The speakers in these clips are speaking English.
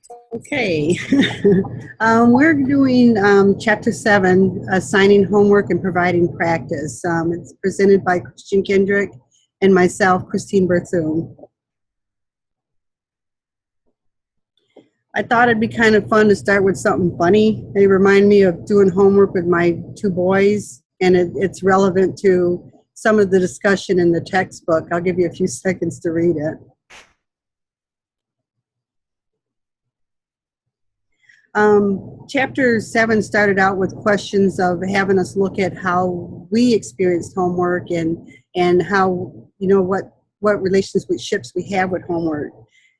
Okay. We're doing Chapter 7, Assigning Homework and Providing Practice. It's presented by Christian Kendrick and myself, Christine Berthune. I thought it'd be kind of fun to start with something funny. They remind me of doing homework with my two boys, and it's relevant to some of the discussion in the textbook. I'll give you a few seconds to read it. Chapter 7 started out with questions of having us look at how we experienced homework and how, what relationships we have with homework.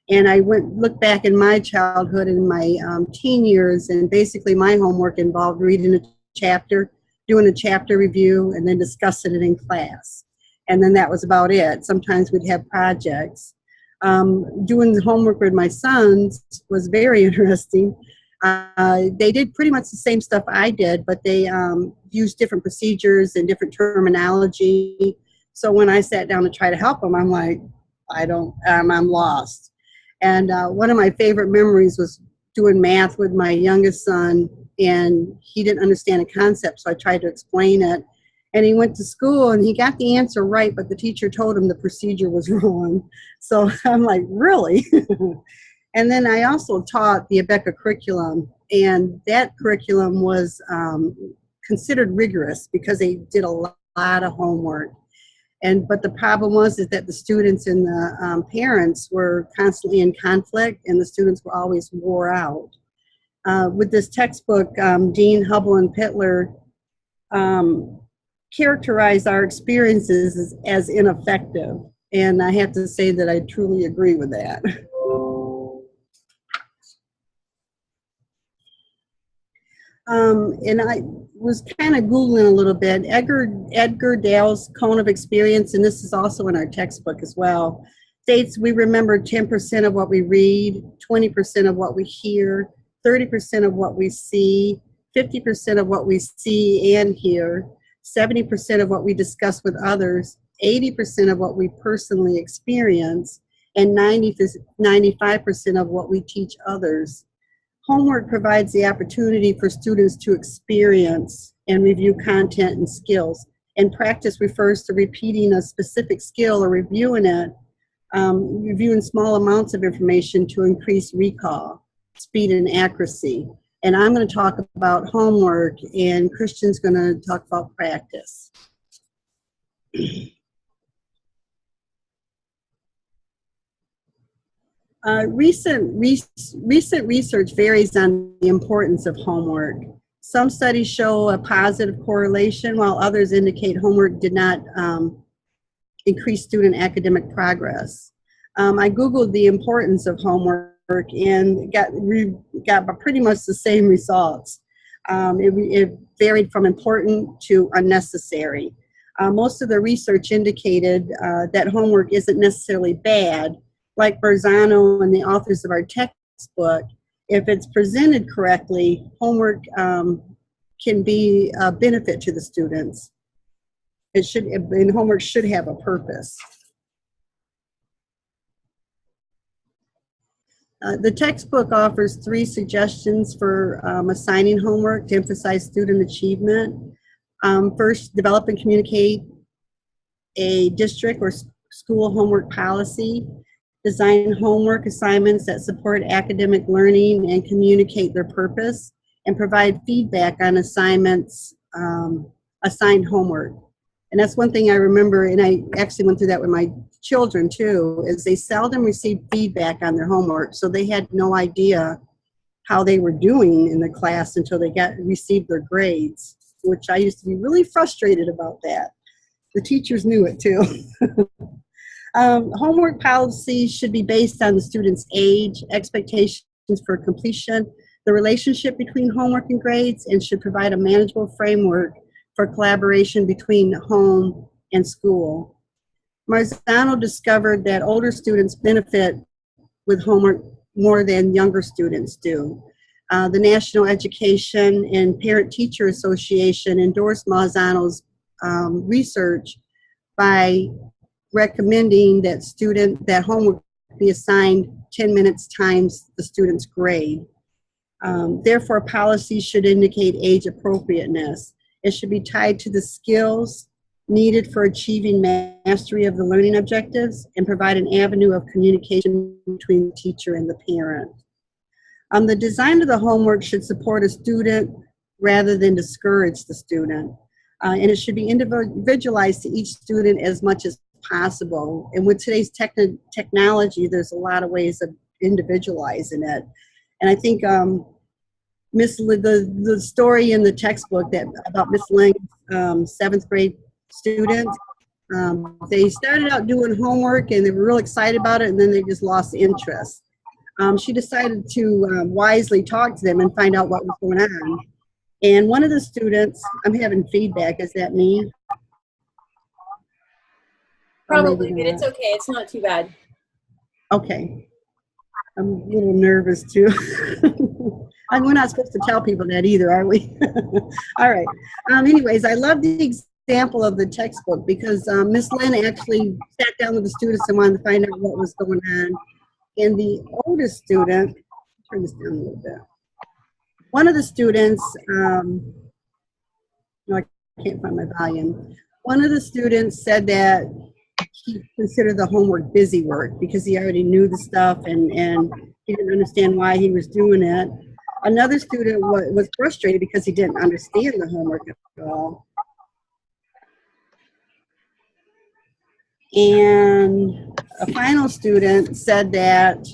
And I looked back in my childhood and my teen years, and basically my homework involved reading a chapter, doing a chapter review, and then discussing it in class. And then that was about it. Sometimes we'd have projects. Doing the homework with my sons was very interesting. They did pretty much the same stuff I did, but they used different procedures and different terminology. So when I sat down to try to help them, I'm like, I'm lost. And one of my favorite memories was doing math with my youngest son, and he didn't understand a concept, so I tried to explain it. And he went to school and he got the answer right, but the teacher told him the procedure was wrong. So I'm like, really? And then I also taught the Abeka curriculum, and that curriculum was considered rigorous because they did a lot of homework. But the problem was that the students and the parents were constantly in conflict, and the students were always wore out. With this textbook, Dean, Hubble, and Pittler characterized our experiences as ineffective, and I have to say that I truly agree with that. And I was kind of Googling a little bit. Edgar Dale's Cone of Experience, and this is also in our textbook as well, states we remember 10% of what we read, 20% of what we hear, 30% of what we see, 50% of what we see and hear, 70% of what we discuss with others, 80% of what we personally experience, and 95% of what we teach others. Homework provides the opportunity for students to experience and review content and skills. And practice refers to repeating a specific skill or reviewing it, reviewing small amounts of information to increase recall, speed, and accuracy. And I'm going to talk about homework, and Christian's going to talk about practice. Recent research varies on the importance of homework. Some studies show a positive correlation, while others indicate homework did not increase student academic progress. I Googled the importance of homework and got pretty much the same results. It varied from important to unnecessary. Most of the research indicated that homework isn't necessarily bad. Like Berzano and the authors of our textbook, if it's presented correctly, homework can be a benefit to the students. And homework should have a purpose. The textbook offers 3 suggestions for assigning homework to emphasize student achievement. First, develop and communicate a district or school homework policy. Design homework assignments that support academic learning and communicate their purpose, and provide feedback on assignments, assigned homework. And that's one thing I remember, and I actually went through that with my children too, is they seldom received feedback on their homework, so they had no idea how they were doing in the class until they received their grades, which I used to be really frustrated about that. The teachers knew it too. Homework policies should be based on the student's age, expectations for completion, the relationship between homework and grades, and should provide a manageable framework for collaboration between home and school. Marzano discovered that older students benefit with homework more than younger students do. The National Education and Parent-Teacher Association endorsed Marzano's research by recommending that homework be assigned 10 minutes times the student's grade. Therefore, policies should indicate age appropriateness. It should be tied to the skills needed for achieving mastery of the learning objectives and provide an avenue of communication between the teacher and the parent. The design of the homework should support a student rather than discourage the student. And it should be individualized to each student as much as possible. And with today's technology, there's a lot of ways of individualizing it. And I think the story in the textbook about Miss Lang's seventh grade student, they started out doing homework and they were real excited about it, and then they just lost interest. She decided to wisely talk to them and find out what was going on. And one of the students, I'm having feedback, is that me? Probably, but it's okay. It's not too bad. Okay. I'm a little nervous too. We're not supposed to tell people that either, are we? All right. Anyways, I love the example of the textbook because Miss Lynn actually sat down with the students and wanted to find out what was going on. And the oldest student, turn this down a little bit. One of the students, no, I can't find my volume. One of the students said that he considered the homework busy work because he already knew the stuff and he didn't understand why he was doing it. Another student was frustrated because he didn't understand the homework at all. And a final student said that,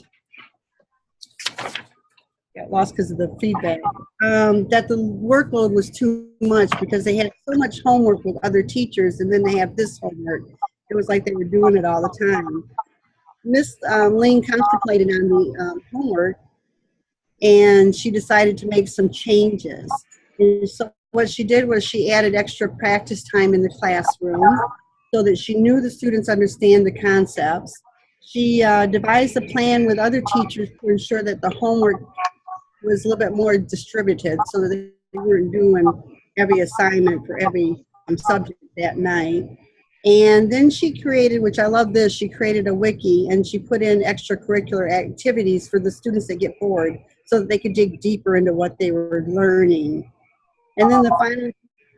got lost because of the feedback, that the workload was too much because they had so much homework with other teachers and then they have this homework. It was like they were doing it all the time. Miss Ling contemplated on the homework and she decided to make some changes. And so what she did was she added extra practice time in the classroom so that she knew the students understand the concepts. She devised a plan with other teachers to ensure that the homework was a little bit more distributed so that they weren't doing every assignment for every subject that night. And then she created, which I love this, she created a wiki and she put in extracurricular activities for the students that get bored so that they could dig deeper into what they were learning. And then the final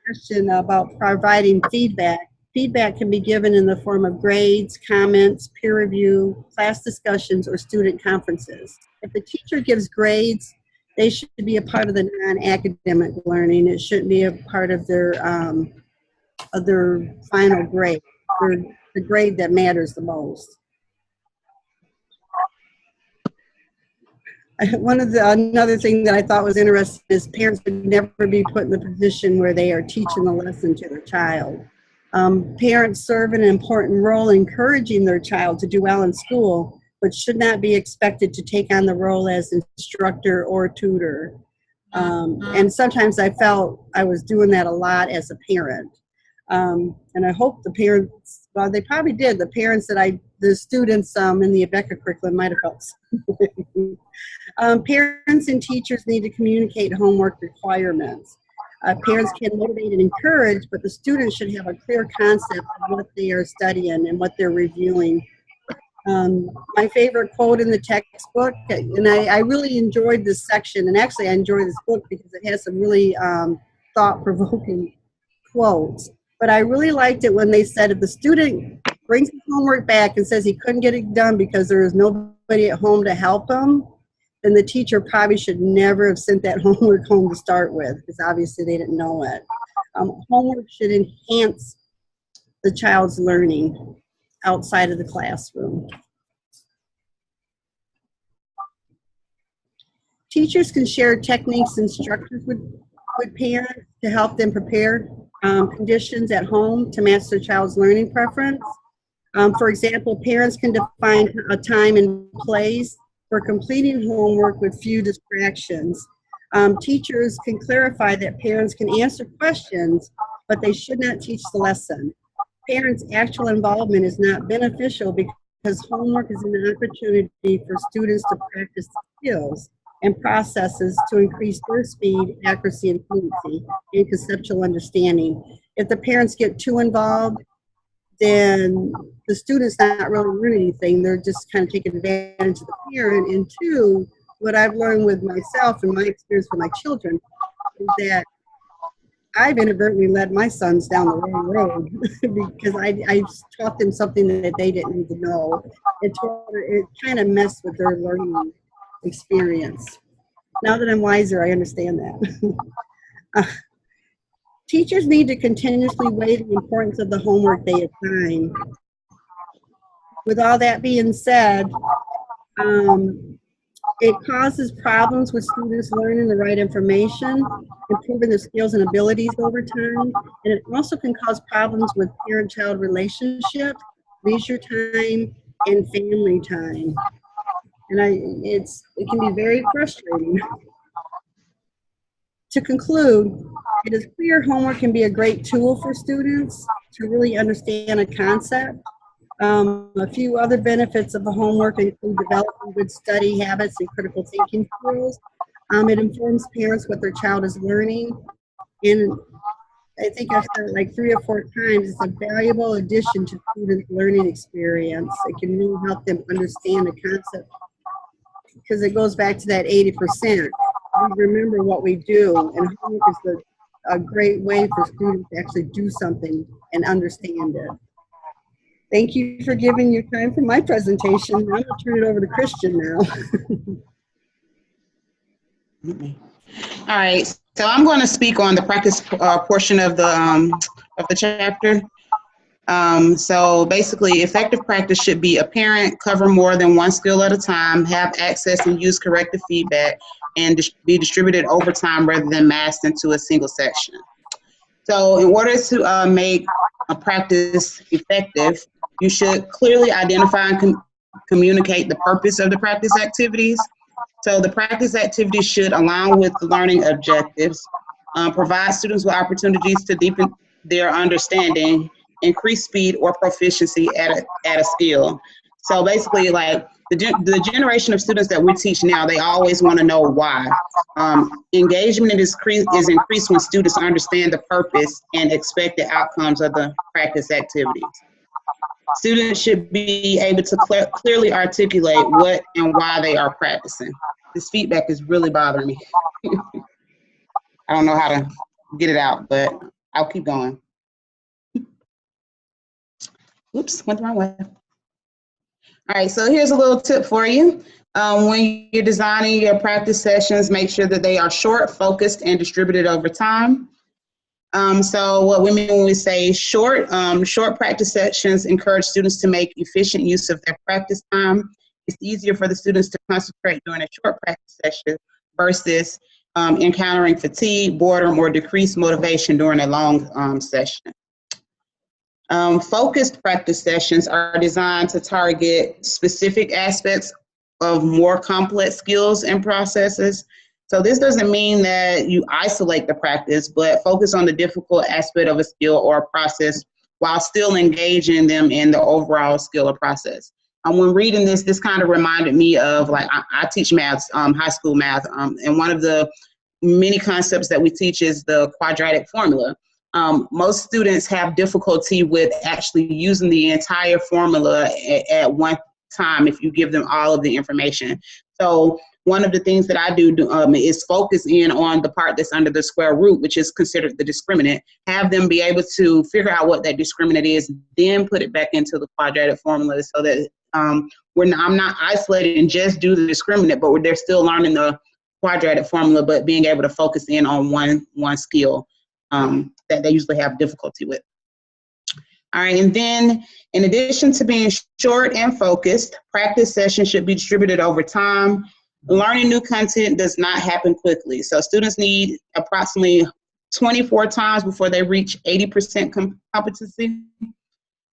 question about providing feedback. Feedback can be given in the form of grades, comments, peer review, class discussions, or student conferences. If the teacher gives grades, they should be a part of the non-academic learning. It shouldn't be a part of their final grade, or the grade that matters the most. Another thing that I thought was interesting is parents would never be put in the position where they are teaching the lesson to their child. Parents serve an important role in encouraging their child to do well in school, but should not be expected to take on the role as instructor or tutor. And sometimes I felt I was doing that a lot as a parent. And I hope the parents, well, they probably did. The students in the ABECA curriculum might have felt. Parents and teachers need to communicate homework requirements. Parents can motivate and encourage, but the students should have a clear concept of what they are studying and what they're reviewing. My favorite quote in the textbook, and I really enjoyed this section, and actually I enjoy this book because it has some really thought-provoking quotes. But I really liked it when they said if the student brings his homework back and says he couldn't get it done because there was nobody at home to help him, then the teacher probably should never have sent that homework home to start with because obviously they didn't know it. Homework should enhance the child's learning outside of the classroom. Teachers can share techniques and structures with parents to help them prepare conditions at home to match their child's learning preference. For example, parents can define a time and place for completing homework with few distractions. Teachers can clarify that parents can answer questions, but they should not teach the lesson. Parents' actual involvement is not beneficial because homework is an opportunity for students to practice skills and processes to increase their speed, accuracy, and fluency, and conceptual understanding. If the parents get too involved, then the student's not really learning anything. They're just kind of taking advantage of the parent. And two, what I've learned with myself and my experience with my children is that I've inadvertently led my sons down the wrong road because I taught them something that they didn't need to know. It kind of messed with their learning experience. Now that I'm wiser, I understand that. Teachers need to continuously weigh the importance of the homework they assign. With all that being said, it causes problems with students learning the right information, improving their skills and abilities over time, and it also can cause problems with parent-child relationships, leisure time, and family time. And it can be very frustrating. To conclude, it is clear homework can be a great tool for students to really understand a concept. A few other benefits of the homework include developing good study habits and critical thinking skills. It informs parents what their child is learning. And I think I've said it like 3 or 4 times, it's a valuable addition to students' learning experience. It can really help them understand the concept because it goes back to that 80%. We remember what we do, and homework is a great way for students to actually do something and understand it. Thank you for giving your time for my presentation. I'm going to turn it over to Christian now. All right, so I'm going to speak on the practice portion of the chapter. So basically, effective practice should be apparent, cover more than one skill at a time, have access and use corrective feedback, and be distributed over time rather than massed into a single section. So in order to make a practice effective, you should clearly identify and communicate the purpose of the practice activities. So the practice activities should align with the learning objectives, provide students with opportunities to deepen their understanding, increase speed or proficiency at a skill. So basically, like the generation of students that we teach now, they always want to know why. Engagement is increased when students understand the purpose and expected outcomes of the practice activities. Students should be able to clearly articulate what and why they are practicing. This feedback is really bothering me. I don't know how to get it out, but I'll keep going. Oops, went the wrong way. All right, so here's a little tip for you. When you're designing your practice sessions, make sure that they are short, focused, and distributed over time. So what we mean when we say short practice sessions encourage students to make efficient use of their practice time. It's easier for the students to concentrate during a short practice session versus encountering fatigue, boredom, or decreased motivation during a long session. Focused practice sessions are designed to target specific aspects of more complex skills and processes. So this doesn't mean that you isolate the practice, but focus on the difficult aspect of a skill or a process while still engaging them in the overall skill or process. When reading this kind of reminded me of, like, I teach math, high school math, and one of the many concepts that we teach is the quadratic formula. Most students have difficulty with actually using the entire formula at one time if you give them all of the information. So one of the things that I do is focus in on the part that's under the square root, which is considered the discriminant, have them be able to figure out what that discriminant is, then put it back into the quadratic formula so that I'm not isolated and just do the discriminant, but they're still learning the quadratic formula, but being able to focus in on one skill that they usually have difficulty with. All right, and then in addition to being short and focused, practice sessions should be distributed over time. Learning new content does not happen quickly. So students need approximately 24 times before they reach 80% competency.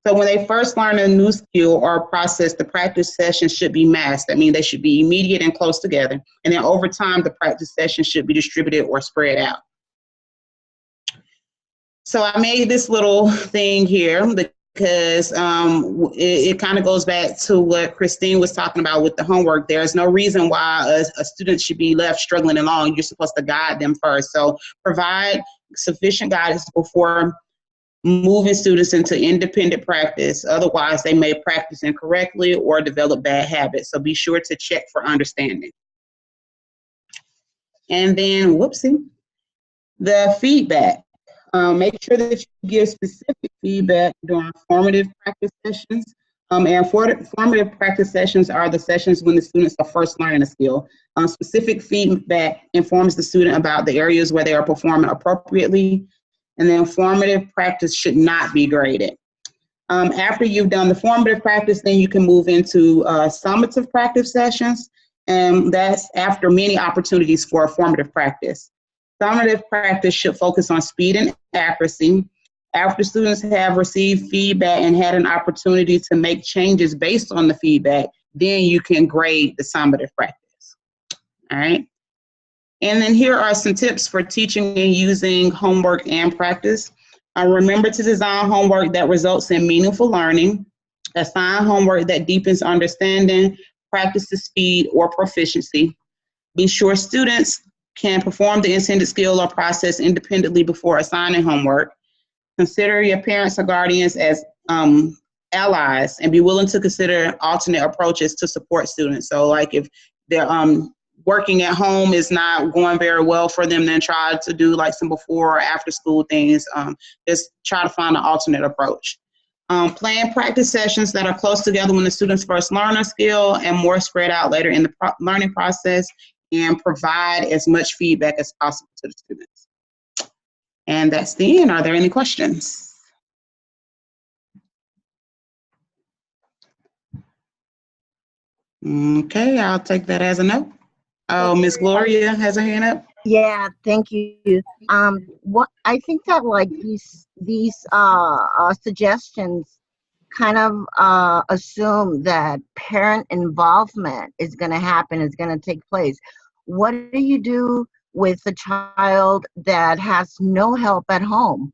So when they first learn a new skill or process, the practice sessions should be massed. I mean, they should be immediate and close together. And then over time, the practice sessions should be distributed or spread out. So I made this little thing here because it kind of goes back to what Christine was talking about with the homework. There's no reason why a student should be left struggling along. You're supposed to guide them first. So provide sufficient guidance before moving students into independent practice. Otherwise, they may practice incorrectly or develop bad habits. So be sure to check for understanding. And then, whoopsie, the feedback. Make sure that you give specific feedback during formative practice sessions. And formative practice sessions are the sessions when the students are first learning a skill. Specific feedback informs the student about the areas where they are performing appropriately. And then formative practice should not be graded. After you've done the formative practice, then you can move into summative practice sessions. And that's after many opportunities for formative practice. Summative practice should focus on speed and accuracy. After students have received feedback and had an opportunity to make changes based on the feedback, then you can grade the summative practice. All right. And then here are some tips for teaching and using homework and practice. Remember to design homework that results in meaningful learning. Assign homework that deepens understanding, practices speed or proficiency. Be sure students can perform the intended skill or process independently before assigning homework. Consider your parents or guardians as allies and be willing to consider alternate approaches to support students. So like if they're working at home is not going very well for them, then try to do like some before or after school things. Just try to find an alternate approach. Plan practice sessions that are close together when the students first learn a skill and more spread out later in the learning process, and provide as much feedback as possible to the students. And that's the end. Are there any questions? Okay, I'll take that as a no. Oh, Miss Gloria has her hand up. Yeah, thank you. What I think that like these suggestions kind of assume that parent involvement is going to happen, is going to take place. What do you do with a child that has no help at home?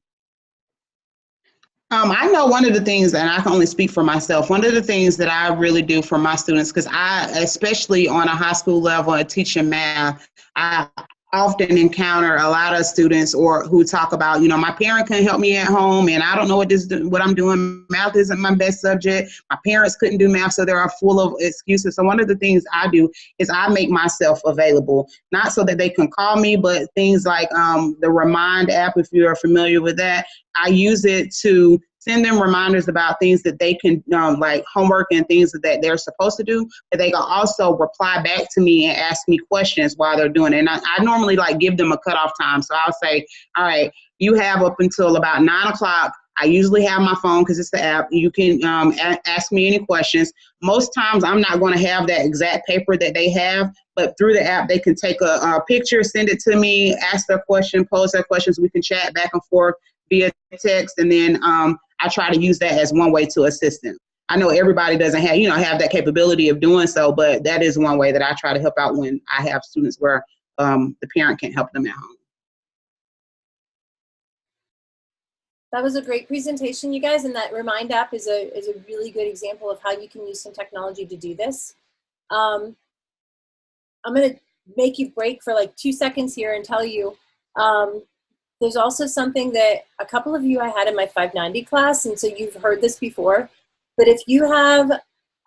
I know one of the things, and I can only speak for myself, one of the things that I really do for my students, because I, especially on a high school level and teaching math, I often encounter a lot of students or who talk about, you know, my parent couldn't help me at home and I don't know what I'm doing. Math isn't my best subject. My parents couldn't do math, so they are full of excuses. So one of the things I do is I make myself available, not so that they can call me, but things like the Remind app, if you're familiar with that. I use it to send them reminders about things that they can, like homework and things that they're supposed to do, but they can also reply back to me and ask me questions while they're doing it. And I normally like give them a cutoff time. So I'll say, all right, you have up until about 9 o'clock. I usually have my phone because it's the app. You can ask me any questions. Most times I'm not going to have that exact paper that they have, but through the app, they can take a picture, send it to me, ask their question, pose their questions. We can chat back and forth via text, and then I try to use that as one way to assist them. I know everybody doesn't have that capability of doing so, but that is one way that I try to help out when I have students where the parent can't help them at home. That was a great presentation, you guys, and that Remind app is a really good example of how you can use some technology to do this. I'm going to make you break for like 2 seconds here and tell you there's also something that a couple of you I had in my 590 class, and so you've heard this before, but if you have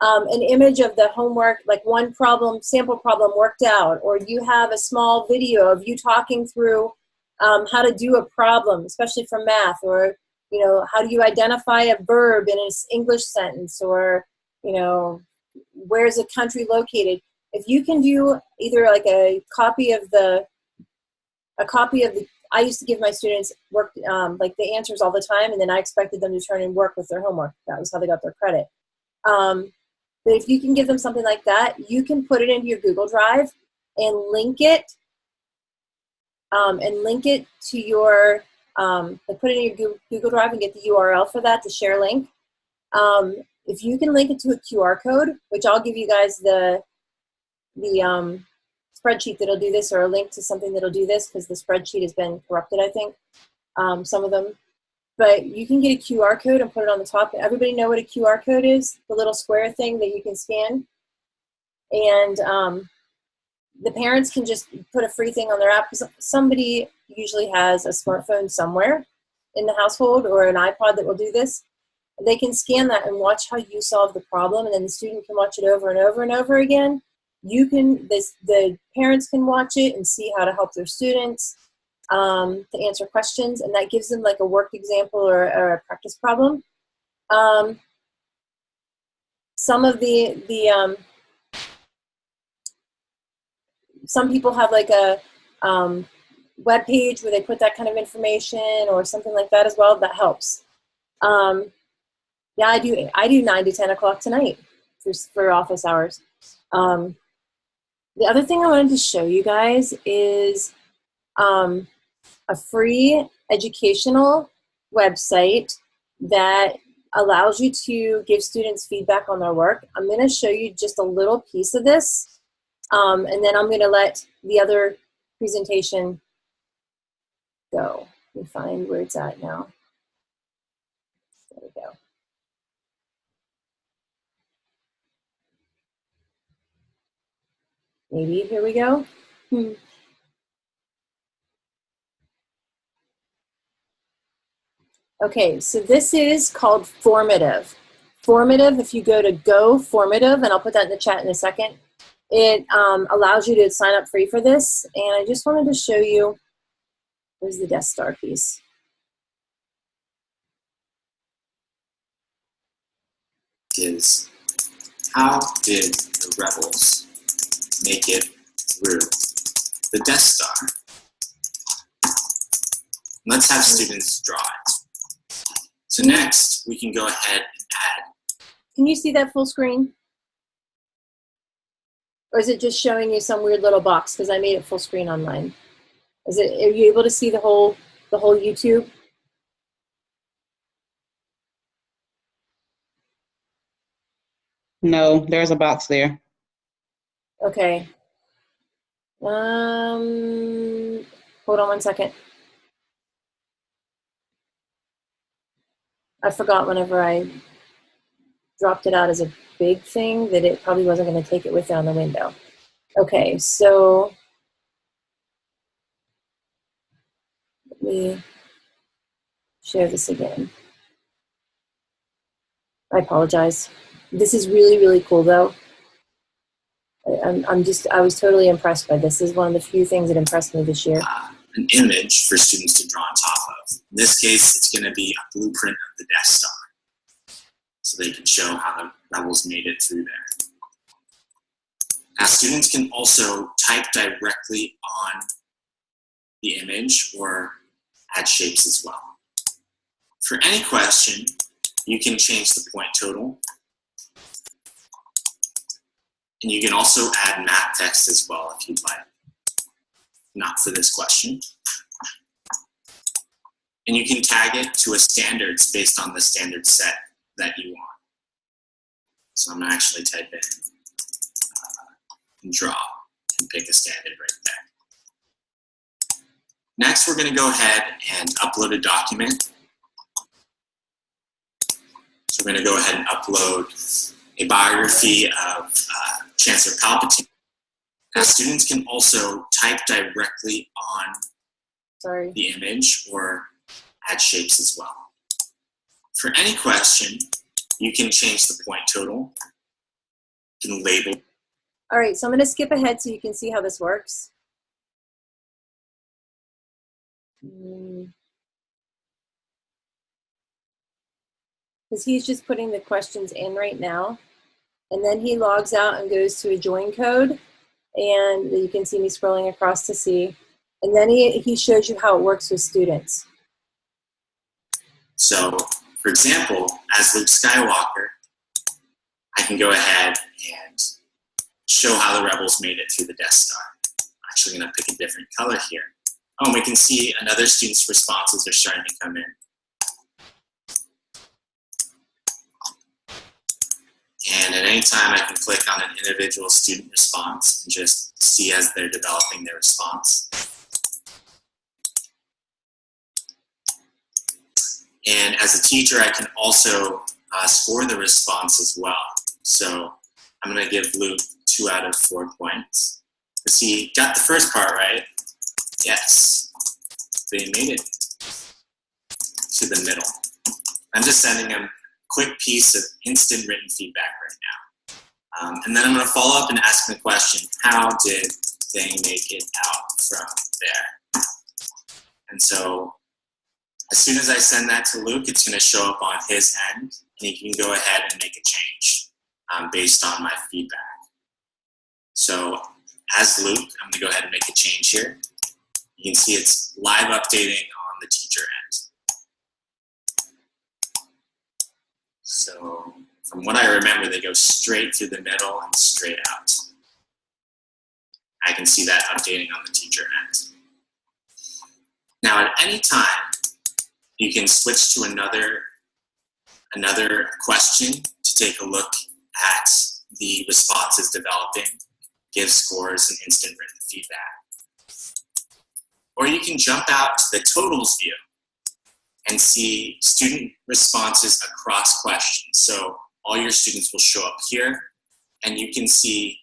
an image of the homework, like one problem, sample problem worked out, or you have a small video of you talking through how to do a problem, especially for math, or, you know, how do you identify a verb in an English sentence, or, you know, where's a country located? If you can do either like a copy of the, I used to give my students work, like the answers all the time, and then I expected them to turn in work with their homework. That was how they got their credit. But if you can give them something like that, you can put it into your Google Drive and link it to your, put it in your Google Drive and get the URL for that to share link. If you can link it to a QR code, which I'll give you guys the spreadsheet that'll do this, or a link to something that'll do this, because the spreadsheet has been corrupted, I think, some of them. But you can get a QR code and put it on the top. Everybody know what a QR code is? The little square thing that you can scan. And the parents can just put a free thing on their app, because somebody usually has a smartphone somewhere. in the household or an iPod that will do this, they can scan that and watch how you solve the problem, and then the student can watch it over and over and over again. The parents can watch it and see how to help their students to answer questions, and that gives them like a work example or a practice problem. Some of some people have like a web page where they put that kind of information or something like that as well. That helps. Yeah, I do 9 to 10 o'clock tonight for office hours. The other thing I wanted to show you guys is a free educational website that allows you to give students feedback on their work. I'm going to show you just a little piece of this, and then I'm going to let the other presentation go. Let me find where it's at now. There we go. Maybe, here we go. Okay, so this is called Formative. Formative, if you go to Go Formative, and I'll put that in the chat in a second, it allows you to sign up free for this. And I just wanted to show you, where's the Death Star piece? Is how did the rebels make it through the Death Star? Let's have students draw it. So next, we can go ahead and add. Can you see that full screen? Or is it just showing you some weird little box? Because I made it full screen on mine. Are you able to see the whole YouTube? No, there's a box there. Okay. Hold on one second. I forgot whenever I dropped it out as a big thing that it probably wasn't going to take it with it on the window. Okay, so let me share this again. I apologize. This is really, really cool though. I was totally impressed by this. This is one of the few things that impressed me this year. An image for students to draw on top of. In this case, it's going to be a blueprint of the Death Star, so they can show how the rebels made it through there. Now, students can also type directly on the image or add shapes as well. For any question, you can change the point total. And you can also add map text as well if you'd like. Not for this question. And you can tag it to a standards based on the standard set that you want. So I'm going to actually type in and draw and pick a standard right there. Next, we're going to go ahead and upload a document. So we're going to go ahead and upload a biography of Chancellor Palpatine. Now, students can also type directly on the image or add shapes as well. For any question, you can change the point total. You can label. All right, so I'm going to skip ahead so you can see how this works. Because he's just putting the questions in right now. And then he logs out and goes to a join code. And you can see me scrolling across to see. And then he shows you how it works with students. So, for example, as Luke Skywalker, I can go ahead and show how the rebels made it through the Death Star. I'm actually going to pick a different color here. Oh, and we can see another student's responses are starting to come in. And at any time, I can click on an individual student response and just see as they're developing their response. And as a teacher, I can also score the response as well. So I'm going to give Luke 2 out of 4 points. Because he got the first part right. Yes, they made it. to the middle. I'm just sending them a quick piece of instant written feedback right now. And then I'm going to follow up and ask them the question, how did they make it out from there? And so as soon as I send that to Luke, it's going to show up on his end, and he can go ahead and make a change based on my feedback. So as Luke, I'm going to go ahead and make a change here. You can see it's live updating on the teacher end. So from what I remember, they go straight through the middle and straight out. I can see that updating on the teacher end. Now at any time, you can switch to another question to take a look at the responses developing, give scores and instant written feedback. Or you can jump out to the totals view and see student responses across questions. So all your students will show up here, and you can see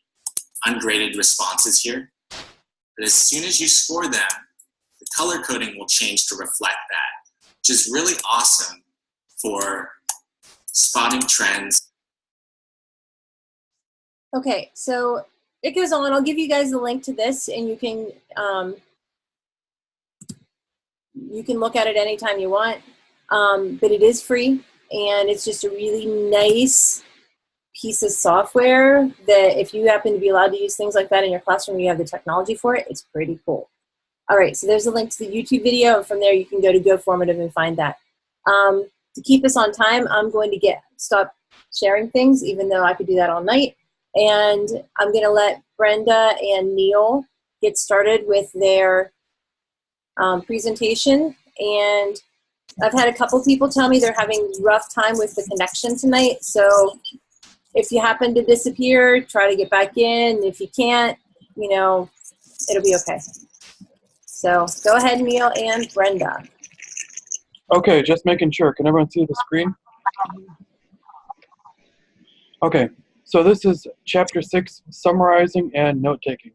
ungraded responses here. But as soon as you score them, the color coding will change to reflect that, which is really awesome for spotting trends. Okay, so it goes on. I'll give you guys the link to this, and you can look at it anytime you want. But it is free, and it's just a really nice piece of software that if you happen to be allowed to use things like that in your classroom, you have the technology for it, it's pretty cool. All right, so there's a link to the YouTube video, and from there you can go to GoFormative and find that. To keep us on time, I'm going to stop sharing things, even though I could do that all night. And I'm going to let Brenda and Neil get started with their presentation. And I've had a couple people tell me they're having a rough time with the connection tonight. So if you happen to disappear, try to get back in. If you can't, it'll be okay. So go ahead, Neil and Brenda. Okay, just making sure. Can everyone see the screen? Okay, so this is chapter 6, summarizing and note-taking.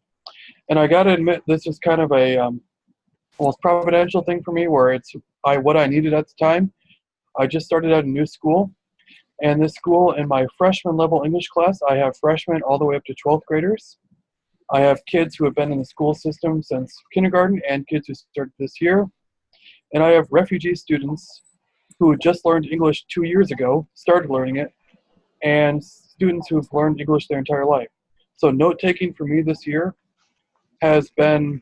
And I gotta admit, this is kind of a almost providential thing for me, where it's what I needed at the time. I just started at a new school, and this school, in my freshman level English class, I have freshmen all the way up to 12th graders. I have kids who have been in the school system since kindergarten and kids who started this year. And I have refugee students who just learned English 2 years ago, started learning it, and students who have learned English their entire life. So note-taking for me this year has been,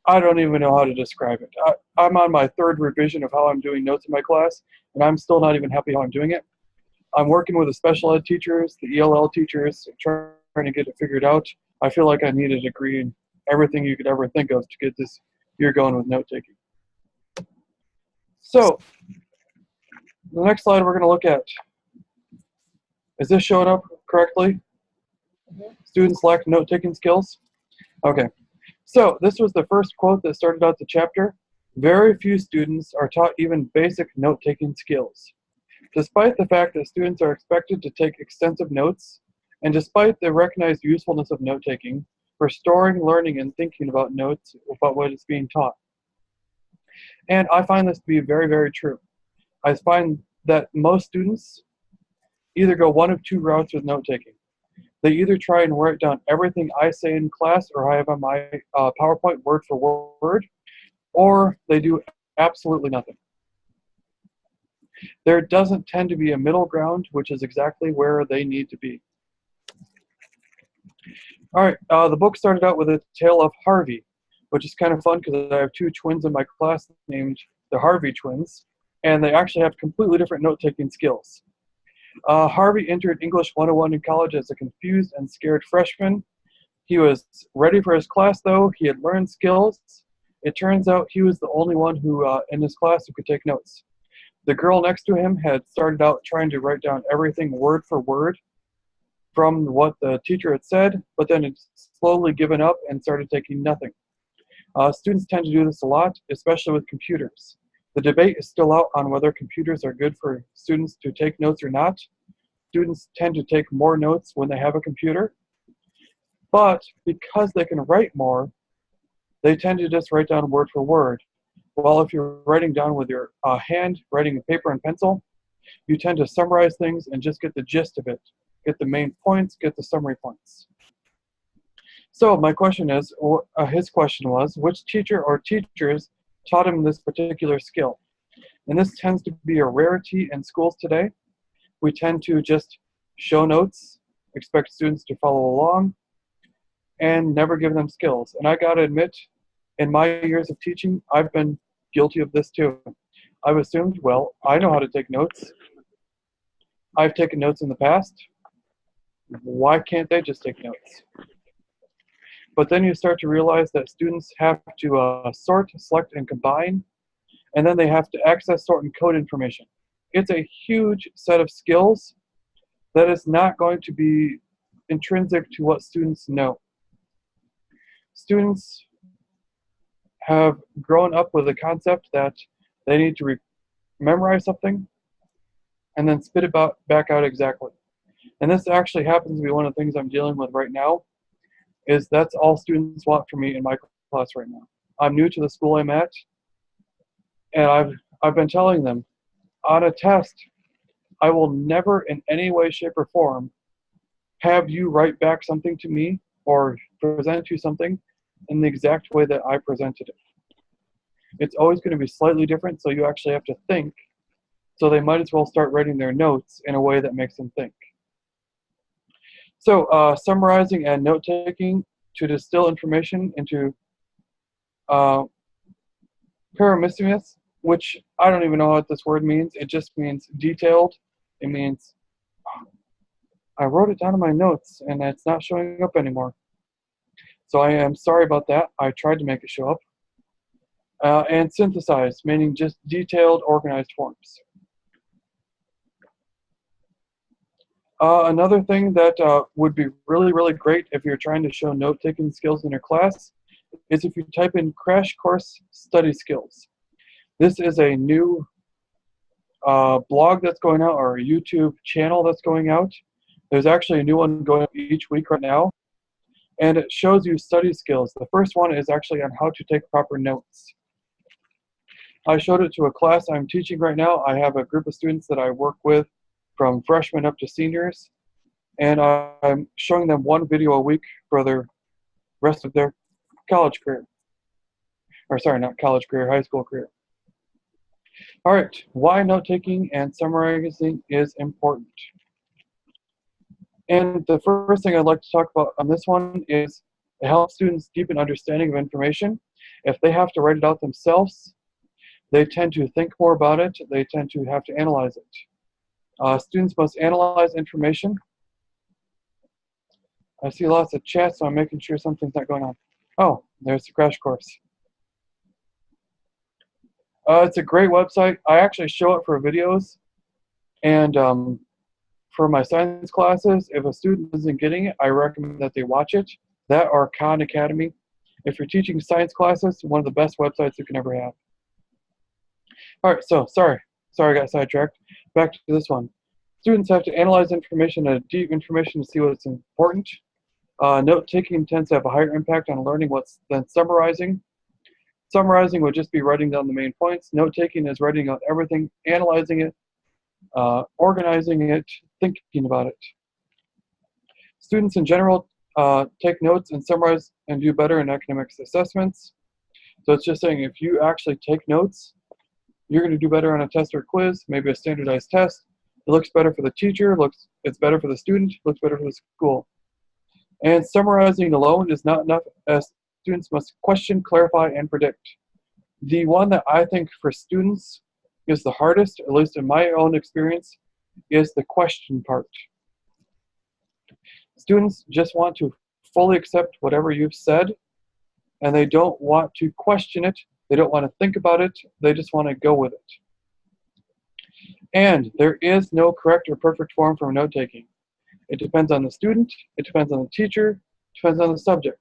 I don't even know how to describe it. I'm on my 3rd revision of how I'm doing notes in my class, and I'm still not even happy how I'm doing it. I'm working with the special ed teachers, the ELL teachers, trying to get it figured out. I feel like I need a degree in everything you could ever think of to get this year going with note-taking. So, the next slide we're going to look at, is this showing up correctly? Students lack note-taking skills? Okay, so this was the first quote that started out the chapter. Very few students are taught even basic note-taking skills. Despite the fact that students are expected to take extensive notes, and despite the recognized usefulness of note-taking for storing, learning, and thinking about notes about what is being taught. And I find this to be very, very true. I find that most students either go one of two routes with note-taking. They either try and write down everything I say in class or I have on my PowerPoint word for word, or they do absolutely nothing. There doesn't tend to be a middle ground, which is exactly where they need to be. All right, the book started out with a tale of Harvey, which is kind of fun because I have 2 twins in my class named the Harvey twins, and they actually have completely different note-taking skills. Harvey entered English 101 in college as a confused and scared freshman. He was ready for his class, though. He had learned skills. It turns out he was the only one who in his class who could take notes. The girl next to him had started out trying to write down everything word for word from what the teacher had said, but then had slowly given up and started taking nothing. Students tend to do this a lot, especially with computers. The debate is still out on whether computers are good for students to take notes or not. Students tend to take more notes when they have a computer, but because they can write more, they tend to just write down word for word. While if you're writing down with your hand, writing paper and pencil, you tend to summarize things and just get the gist of it. Get the main points, get the summary points. So my question is, his question was, which teacher or teachers taught him this particular skill? And this tends to be a rarity in schools today. We tend to just show notes, expect students to follow along, and never give them skills. And I gotta admit, in my years of teaching, I've been guilty of this too. I've assumed, well, I know how to take notes. I've taken notes in the past. Why can't they just take notes? But then you start to realize that students have to sort, select, and combine, and then they have to access, sort, and code information. It's a huge set of skills that is not going to be intrinsic to what students know. Students have grown up with a concept that they need to memorize something and then spit it back out exactly. And this actually happens to be one of the things I'm dealing with right now, is that's all students want from me in my class right now. I'm new to the school I'm at, and I've been telling them, on a test, I will never in any way, shape, or form have you write back something to me or present you something in the exact way that I presented it. It's always going to be slightly different, so you actually have to think. So they might as well start writing their notes in a way that makes them think. So summarizing and note-taking to distill information into paramissimus, which I don't even know what this word means. It just means detailed. It means, I wrote it down in my notes and it's not showing up anymore. So I am sorry about that. I tried to make it show up. And synthesized, meaning just detailed, organized forms. Another thing that would be really, really great if you're trying to show note-taking skills in your class is if you type in Crash Course Study Skills. This is a new blog that's going out, or a YouTube channel that's going out. There's actually a new one going up each week right now, and it shows you study skills. The first one is actually on how to take proper notes. I showed it to a class I'm teaching right now. I have a group of students that I work with from freshmen up to seniors, and I'm showing them one video a week for the rest of their college career. Or sorry, not college career, high school career. All right, why note-taking and summarizing is important. And the first thing I'd like to talk about on this one is it helps students deepen understanding of information. If they have to write it out themselves, they tend to think more about it. They tend to have to analyze it. Students must analyze information. I see lots of chat, so I'm making sure something's not going on. Oh, there's the crash course. It's a great website. I actually show it for videos. And for my science classes, if a student isn't getting it, I recommend that they watch it. That or Khan Academy. If you're teaching science classes, one of the best websites you can ever have. All right, so sorry I got sidetracked. Back to this one. Students have to analyze information and deep information to see what's important. Note-taking tends to have a higher impact on learning than summarizing. Summarizing would just be writing down the main points. Note-taking is writing out everything, analyzing it, organizing it, thinking about it. Students in general take notes and summarize and do better in academics assessments. So it's just saying if you actually take notes, you're going to do better on a test or quiz, maybe a standardized test. It looks better for the teacher, it's better for the student, looks better for the school. And summarizing alone is not enough, as students must question, clarify, and predict. The one that I think for students is the hardest, at least in my own experience, is the question part. Students just want to fully accept whatever you've said, and they don't want to question it. They don't want to think about it. They just want to go with it. And there is no correct or perfect form for note-taking. It depends on the student, it depends on the teacher, it depends on the subject.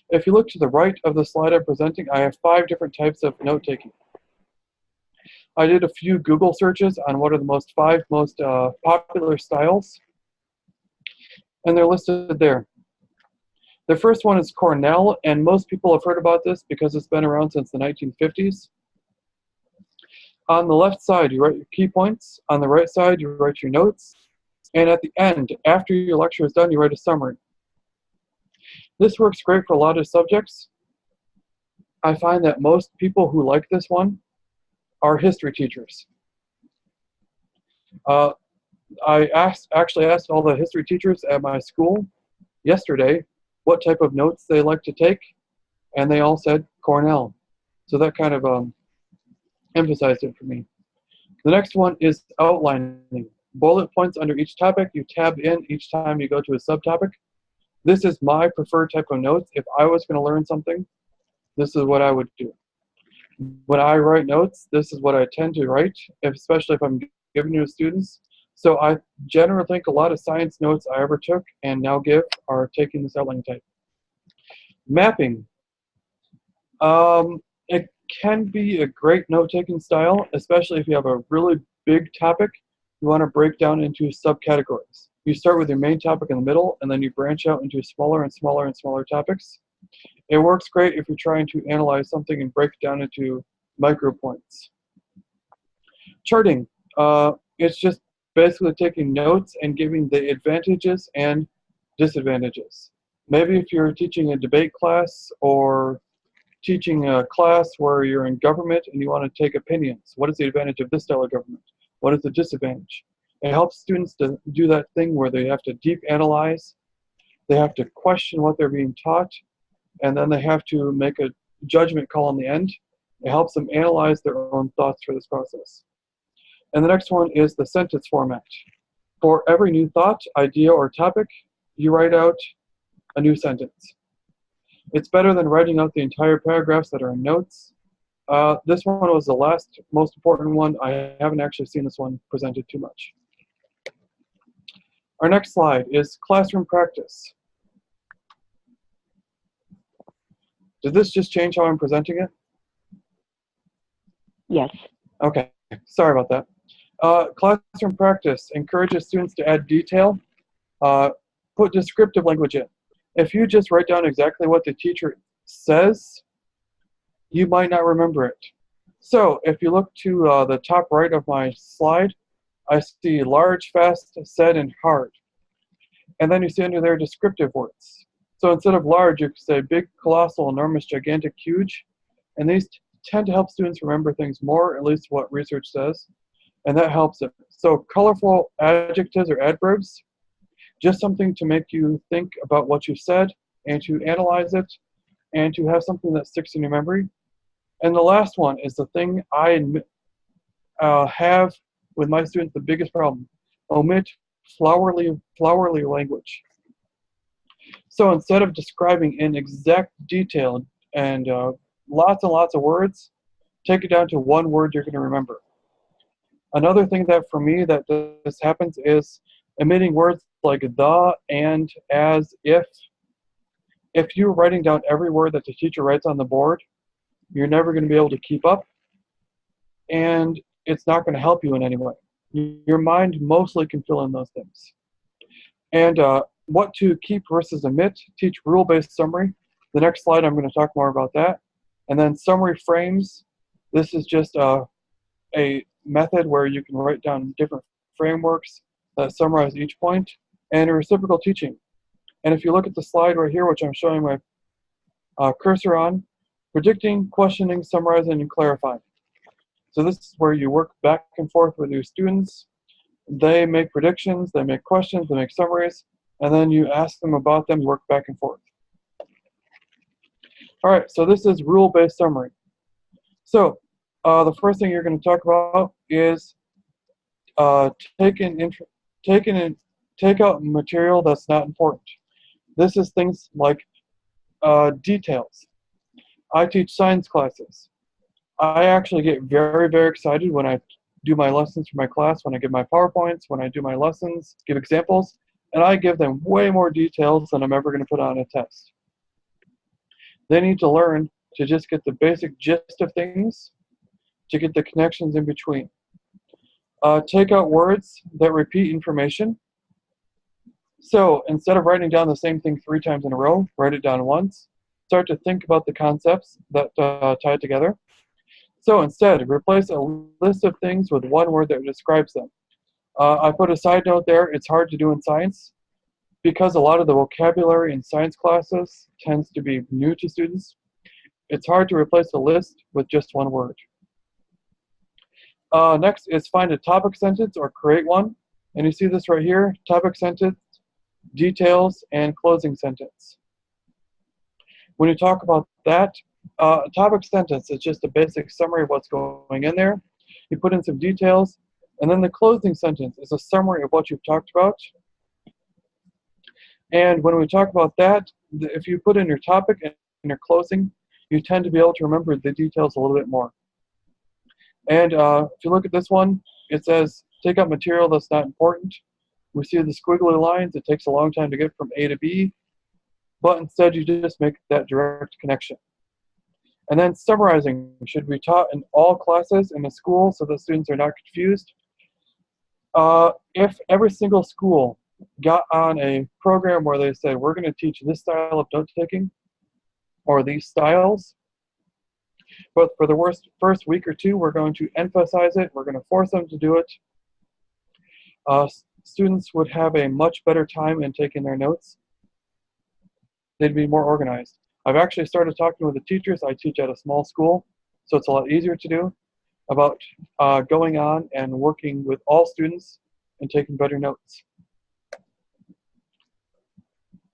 If you look to the right of the slide I'm presenting, I have 5 different types of note-taking. I did a few Google searches on what are the 5 most popular styles, and they're listed there. The first one is Cornell, and most people have heard about this because it's been around since the 1950s. On the left side, you write your key points. On the right side, you write your notes. And at the end, after your lecture is done, you write a summary. This works great for a lot of subjects. I find that most people who like this one are history teachers. I actually asked all the history teachers at my school yesterday what type of notes they like to take, and they all said Cornell. So that kind of emphasized it for me. The next one is outlining. Bullet points under each topic. You tab in each time you go to a subtopic. This is my preferred type of notes. If I was going to learn something, this is what I would do. When I write notes, this is what I tend to write, especially if I'm giving to students. So I generally think a lot of science notes I ever took and now give are taking this outline type. Mapping. It can be a great note-taking style, especially if you have a really big topic you want to break down into subcategories. You start with your main topic in the middle, and then you branch out into smaller and smaller and smaller topics. It works great if you're trying to analyze something and break it down into micro points. Charting. It's just basically taking notes and giving the advantages and disadvantages. Maybe if you're teaching a debate class or teaching a class where you're in government and you want to take opinions. What is the advantage of this style of government? What is the disadvantage? It helps students to do that thing where they have to deep analyze, they have to question what they're being taught, and then they have to make a judgment call in the end. It helps them analyze their own thoughts for this process. And the next one is the sentence format. For every new thought, idea, or topic, you write out a new sentence. It's better than writing out the entire paragraphs that are in notes. This one was the last most important one. I haven't actually seen this one presented too much. Our next slide is classroom practice. Did this just change how I'm presenting it? Yes. Okay, sorry about that. Classroom practice encourages students to add detail, put descriptive language in. If you just write down exactly what the teacher says, you might not remember it. So if you look to the top right of my slide, I see large, fast, said, and hard. And then you see under there descriptive words. So instead of large, you could say big, colossal, enormous, gigantic, huge. And these tend to help students remember things more, at least what research says. And that helps it. So colorful adjectives or adverbs, just something to make you think about what you said and to analyze it and to have something that sticks in your memory. And the last one is the thing I have with my students the biggest problem. Omit flowery language. So instead of describing in exact detail and lots and lots of words, take it down to one word you're going to remember. Another thing that for me that this happens is omitting words like the, and, as, if. If you're writing down every word that the teacher writes on the board, you're never going to be able to keep up, and it's not going to help you in any way. Your mind mostly can fill in those things. And what to keep versus omit, teach rule-based summary. The next slide, I'm going to talk more about that. And then summary frames. This is just a method where you can write down different frameworks that summarize each point, and reciprocal teaching. And if you look at the slide right here, which I'm showing my cursor on, predicting, questioning, summarizing, and clarifying. So this is where you work back and forth with your students. They make predictions, they make questions, they make summaries, and then you ask them about them, you work back and forth. All right, so this is rule-based summary. So the first thing you're going to talk about is take out material that's not important. This is things like details. I teach science classes. I actually get very, very excited when I do my lessons for my class, when I give my PowerPoints, when I do my lessons, give examples, and I give them way more details than I'm ever going to put on a test. They need to learn to just get the basic gist of things, to get the connections in between. Take out words that repeat information. So instead of writing down the same thing 3 times in a row, write it down once. Start to think about the concepts that tie it together. So instead, replace a list of things with one word that describes them. I put a side note there. It's hard to do in science because a lot of the vocabulary in science classes tends to be new to students. It's hard to replace a list with just one word. Next is find a topic sentence or create one. And you see this right here, topic sentence, details, and closing sentence. When you talk about that, topic sentence is just a basic summary of what's going in there. You put in some details, and then the closing sentence is a summary of what you've talked about. And when we talk about that, if you put in your topic and your closing, you tend to be able to remember the details a little bit more. And if you look at this one, it says, take out material that's not important. We see the squiggly lines. It takes a long time to get from A to B, but instead you just make that direct connection. And then summarizing should be taught in all classes in the school so that students are not confused. If every single school got on a program where they said, we're going to teach this style of note-taking or these styles, but for the first week or two, we're going to emphasize it. We're going to force them to do it. Students would have a much better time in taking their notes. They'd be more organized. I've actually started talking with the teachers. I teach at a small school, so it's a lot easier to do, about going on and working with all students and taking better notes.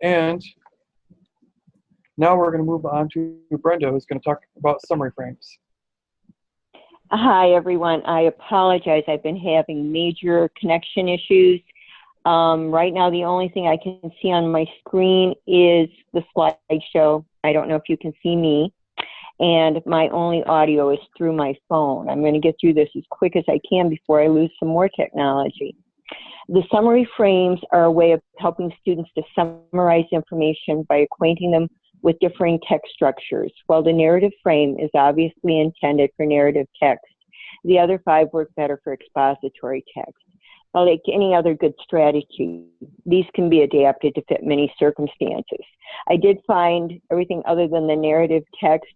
And now we're going to move on to Brenda, who's going to talk about summary frames. Hi, everyone. I apologize. I've been having major connection issues. Right now, the only thing I can see on my screen is the slideshow. I don't know if you can see me. And my only audio is through my phone. I'm going to get through this as quick as I can before I lose some more technology. The summary frames are a way of helping students to summarize information by acquainting them with differing text structures. While the narrative frame is obviously intended for narrative text, the other 5 work better for expository text. Like any other good strategy, these can be adapted to fit many circumstances. I did find everything other than the narrative text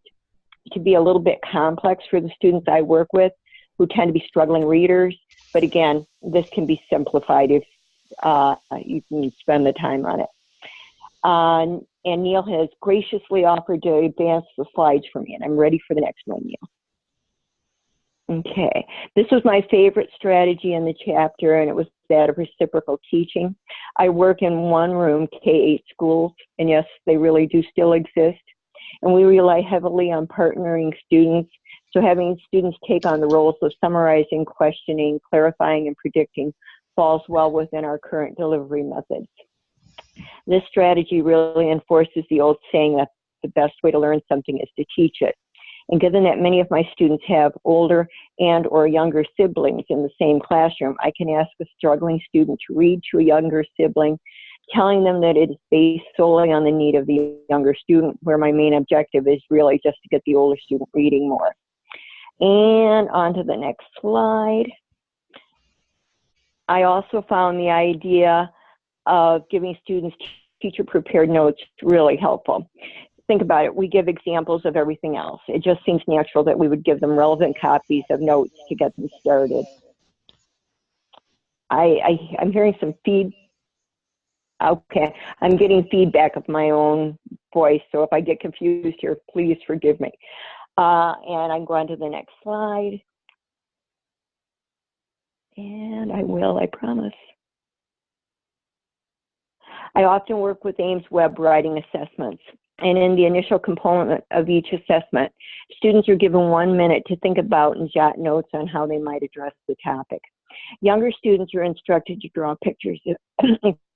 to be a little bit complex for the students I work with who tend to be struggling readers. But again, this can be simplified if you can spend the time on it. And Neil has graciously offered to advance the slides for me, and I'm ready for the next one, Neil. Okay, this was my favorite strategy in the chapter, and it was that of reciprocal teaching. I work in one room, K-8 schools, and yes, they really do still exist. And we rely heavily on partnering students. So having students take on the roles of summarizing, questioning, clarifying, and predicting falls well within our current delivery methods. This strategy really enforces the old saying that the best way to learn something is to teach it. And given that many of my students have older and or younger siblings in the same classroom, I can ask a struggling student to read to a younger sibling, telling them that it is based solely on the need of the younger student, where my main objective is really just to get the older student reading more. And on to the next slide. I also found the idea of giving students teacher-prepared notes really helpful. Think about it. We give examples of everything else. It just seems natural that we would give them relevant copies of notes to get them started. I'm hearing some okay, I'm getting feedback of my own voice, so if I get confused here, please forgive me. And I'm going to the next slide. And I will, I promise. I often work with Ames Web writing assessments. And in the initial component of each assessment, students are given 1 minute to think about and jot notes on how they might address the topic. Younger students are instructed to draw pictures,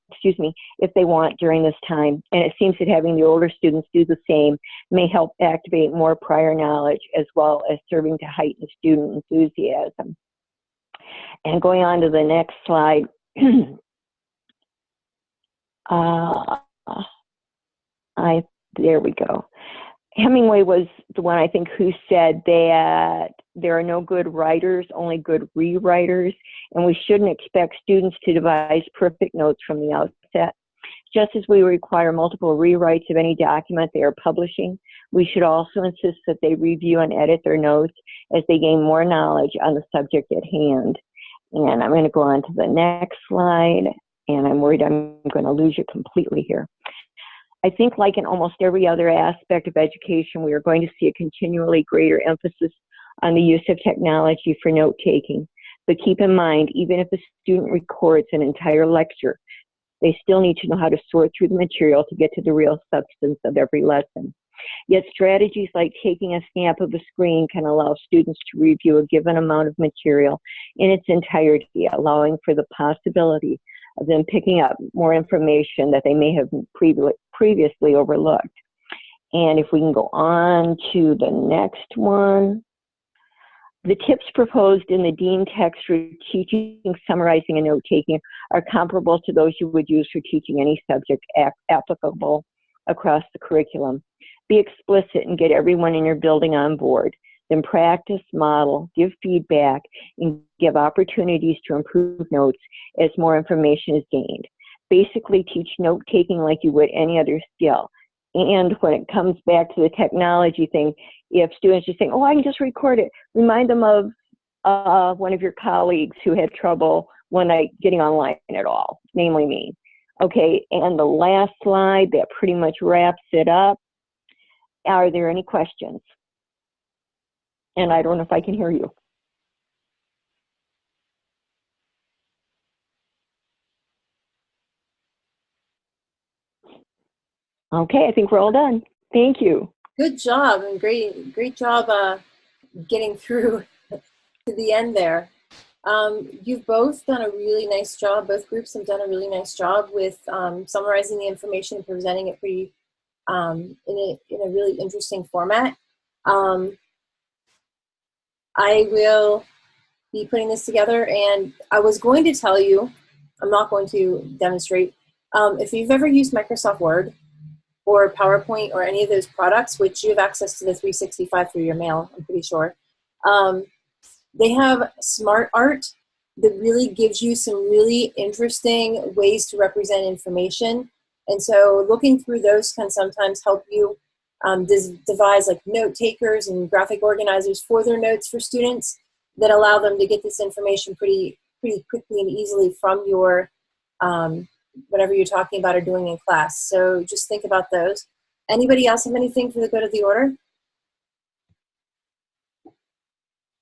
excuse me, if they want during this time. And it seems that having the older students do the same may help activate more prior knowledge, as well as serving to heighten student enthusiasm. And going on to the next slide. There we go. Hemingway was the one, I think, who said that there are no good writers, only good rewriters, and we shouldn't expect students to devise perfect notes from the outset. Just as we require multiple rewrites of any document they are publishing, we should also insist that they review and edit their notes as they gain more knowledge on the subject at hand. And I'm going to go on to the next slide, and I'm worried I'm going to lose you completely here. I think like in almost every other aspect of education, we are going to see a continually greater emphasis on the use of technology for note-taking. But keep in mind, even if a student records an entire lecture, they still need to know how to sort through the material to get to the real substance of every lesson. Yet strategies like taking a snap of a screen can allow students to review a given amount of material in its entirety, allowing for the possibility of them picking up more information that they may have previously overlooked. And if we can go on to the next one. The tips proposed in the Dean text for teaching, summarizing, and note-taking are comparable to those you would use for teaching any subject applicable across the curriculum. Be explicit and get everyone in your building on board. Then practice, model, give feedback, and give opportunities to improve notes as more information is gained. Basically, teach note-taking like you would any other skill. And when it comes back to the technology thing, if students are saying, oh, I can just record it, remind them of one of your colleagues who had trouble one night getting online at all, namely me. Okay, and the last slide, that pretty much wraps it up. Are there any questions? And I don't know if I can hear you. Okay, I think we're all done. Thank you. Good job, and great job getting through to the end there. You've both done a really nice job. Both groups have done a really nice job with summarizing the information and presenting it pretty in a really interesting format. I will be putting this together, and I was going to tell you, I'm not going to demonstrate, if you've ever used Microsoft Word or PowerPoint or any of those products, which you have access to the 365 through your mail, I'm pretty sure, they have Smart Art that really gives you some really interesting ways to represent information. And so looking through those can sometimes help you devise like note takers and graphic organizers for their notes for students that allow them to get this information pretty quickly and easily from your whatever you're talking about or doing in class. So just think about those. Anybody else have anything for the good of the order?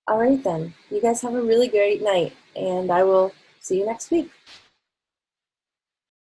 All right then, you guys have a really great night, and I will see you next week.